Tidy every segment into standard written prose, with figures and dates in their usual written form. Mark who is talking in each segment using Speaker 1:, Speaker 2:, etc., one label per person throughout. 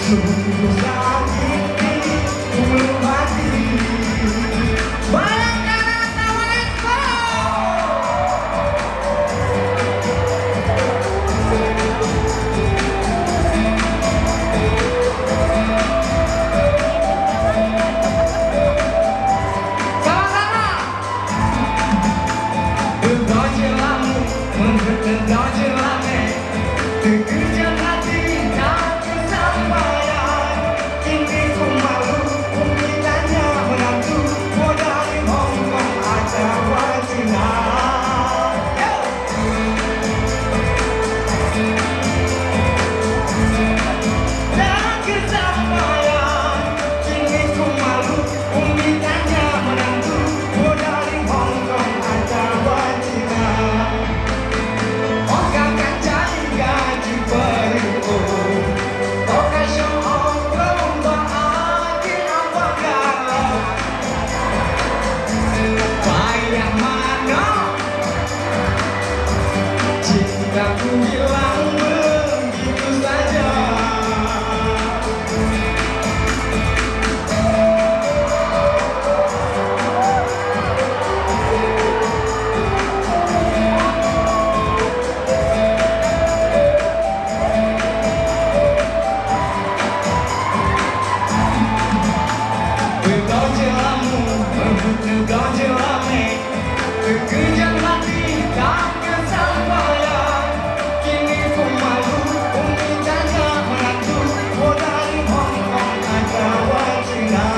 Speaker 1: Sungguh sakit di ulu hati. Bayangkan tawaku. Sama-sama. Berdoa lamu, berdoa lame, terkejar hati dan kesampaian. Kini ku malu, umilanya menantu, modal Hongkong atau Cina. Dan kesampaian, kini ku malu, umilanya menantu, modal Hongkong atau Cina. Orang kan cari gaji beribu, orang syok lomba hati apa galau. Bayang mana cintaku hilang begitu saja. Berdoa lamu, berdoa lame, terkejar hati dan kesampaian. Kini ku malu, umilanya menantu, modal Hongkong atau Cina.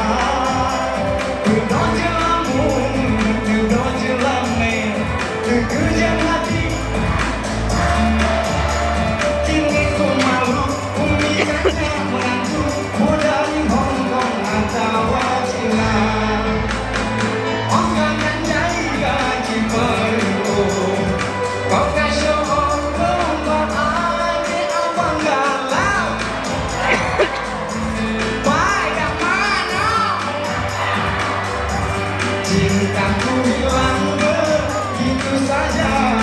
Speaker 1: Berdoa lamu, berdoa lame, terkejar hati. Kini ku malu, umilanya menantu, modal Hongkong atau Cina. Orang kan cari gaji beribu, orang syok lomba hati abang galau. Bayang mana cintaku hilang begitu saja.